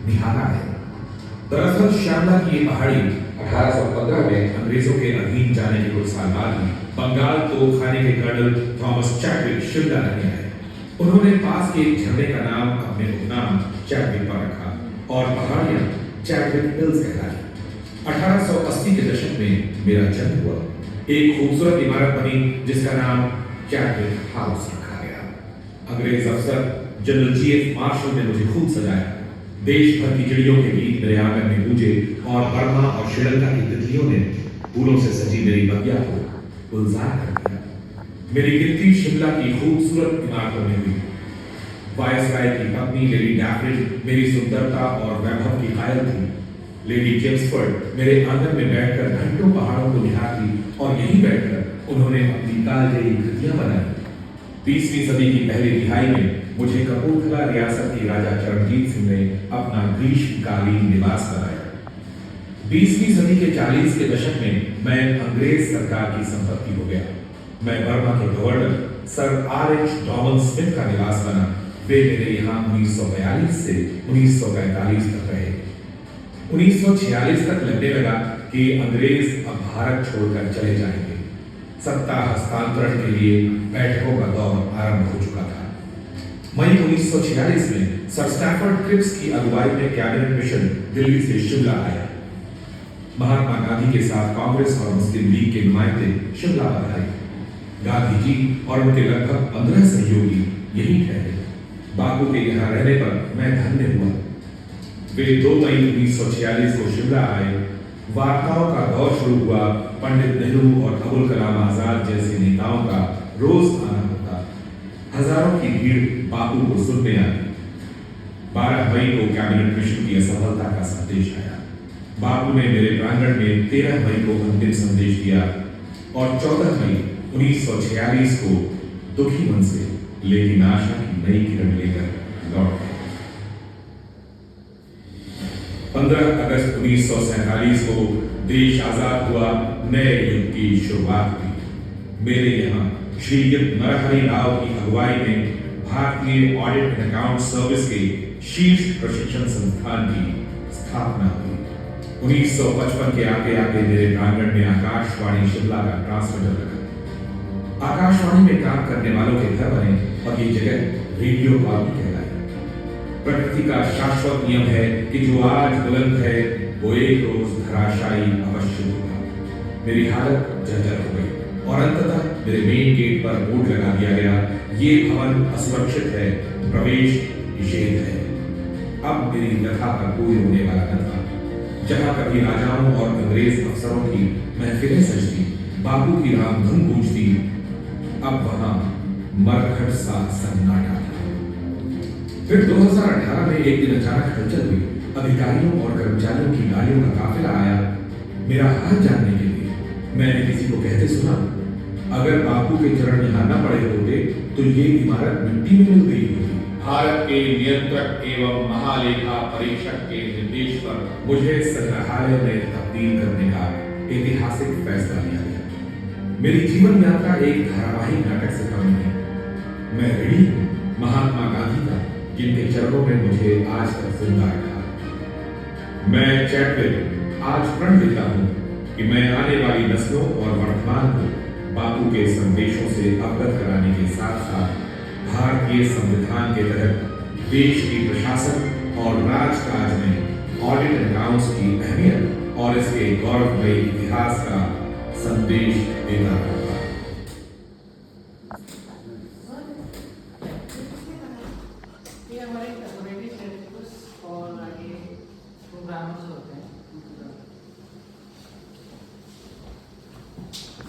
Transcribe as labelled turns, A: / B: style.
A: निहारा है। दरअसल श्यामला की ये पहाड़ी 1815 में अंग्रेजों के अधीन जाने के कुछ साल बाद ही बंगाल तोपखाने के कर्नल थॉमस चैडविक शिमला रहने आए। उन्होंने पास के एक झरने का नाम अपने उपनाम चैडविक पर रखा और पहाड़ियां चैडविक हिल्स कहलाई। 1880 के दशक में मेरा जन्म हुआ। एक खूबसूरत इमारत बनी जिसका नाम चैडविक हाउस रखा गया। अंग्रेज अफसर जनरल जीएफ मार्शल ने मुझे खूब सजाया। देश भर की चिड़ियों के गीत मेरे आंगन में गूंजे और बर्मा और श्रीलंका की तितलियों ने फूलों से सजी मेरी बगिया को गुलजार कर दिया। मेरी गिनती शिमला की खूबसूरत इमारतों में हुई। वायसराय की पत्नी लेडी डैफरिन मेरी सुंदरता और वैभव की कायल थी। लेडी जेम्सफोर्ड मेरे आंगन में बैठकर घंटों पहाड़ों को निहारती और यहीं बैठकर उन्होंने अपनी कालजयी कृतियां बनाई। 20वीं सदी की पहली तिहाई में मुझे कपूरथला रियासत की राजा चरणजीत सिंह ने अपना ग्रीष्मकालीन निवास बनाया। 20वीं सदी के 40 के दशक में मैं अंग्रेज सरकार की संपत्ति हो गया। मैं बर्मा के गवर्नर सर R.H. डॉमन स्मिथ का निवास बना। वे मेरे यहाँ 1942 से 1945 तक रहे। 1946 तक लगने लगा कि अंग्रेज अब भारत छोड़कर चले जाएंगे। सत्ता हस्तांतरण के लिए बैठकों का दौर आरंभ हो चुका था। मई 1946 में सर स्टैफर्ड क्रिप्स की अगुवाई में कैबिनेट मिशन दिल्ली से शिमला आया। महात्मा गांधी के साथ कांग्रेस और मुस्लिम लीग के नुमाइंदे शिमला पधारे। गांधी जी और उनके लगभग 15 सहयोगी यहीं ठहरे। बापू के यहाँ रहने पर मैं धन्य हुआ। वे 2 मई 1946 को शिमला आए। वार्ताओं का दौर शुरू हुआ। पंडित नेहरू और अबुल कलाम आजाद जैसे नेताओं का रोज आना होता। हजारों की भीड़ बापू को सुनने आई। 12 मई को कैबिनेट मिशन की असफलता का संदेश आया। बापू ने मेरे प्रांगण में 13 मई को अंतिम संदेश दिया और 14 मई 1946 को दुखी मन से लेकिन आशा की नई किरण लेकर लौट गए। 15 अगस्त 1947 को देश आजाद हुआ। नए युग की शुरुआत हुई। मेरे यहाँ श्री नरहरि राव की अगुवाई में भारतीय ऑडिट एंड अकाउंट सर्विस के शीर्ष प्रशिक्षण संस्थान की स्थापना हुई। 1955 के आगे आगे मेरे प्रांगण में आकाशवाणी शिमला का ट्रांसमीटर लगा। आकाशवाणी में काम करने वालों के घर बने और ये जगह रेडियो कॉलोनी कहलाई। प्रकृति का शाश्वत नियम है कि जो आज बुलंद है वो एक रोज धराशायी अवश्य होगा। मेरी हालत जर्जर हो गई और अंततः मेरे मेन गेट पर बोर्ड लगा दिया गया, ये भवन असुरक्षित है, प्रवेश निषेध है। अब मेरी व्यथा पर कोई रोने वाला न था। जहां कभी राजाओं और अंग्रेज अफसरों की महफिलें सजती, बापू की रामधुन गूंजती, अब वहां मरघट सा सन्नाटा था। फिर 2018 में एक दिन अचानक हलचल हुई। अधिकारियों और कर्मचारियों की गाड़ियों का काफिला आया मेरा हाल जानने के लिए। मैंने किसी को कहते सुना, अगर बापू के चरण यहाँ न पड़े होते तो ये इमारत मिट्टी में मिल गई होती। भारत के नियंत्रक एवं महालेखा परीक्षक के निर्देश पर मुझे संग्रहालय में तब्दील करने का ऐतिहासिक फैसला लिया गया। मेरी जीवन यात्रा एक धारावाहिक नाटक से कम नहीं। मैं ऋणी हूँ महात्मा गांधी का, जिनके चरणों में मुझे आज तक जिंदा रखा। मैं चैडविक आज प्रण देता हूँ कि मैं आने वाली नस्लों और वर्तमान को बापू के संदेशों से अवगत कराने के साथ साथ भारतीय संविधान के तहत देश की प्रशासन और राजकाज में ऑडिट एंड अकाउंट्स की अहमियत और इसके गौरवमयी इतिहास का संदेश देता रहूंगा।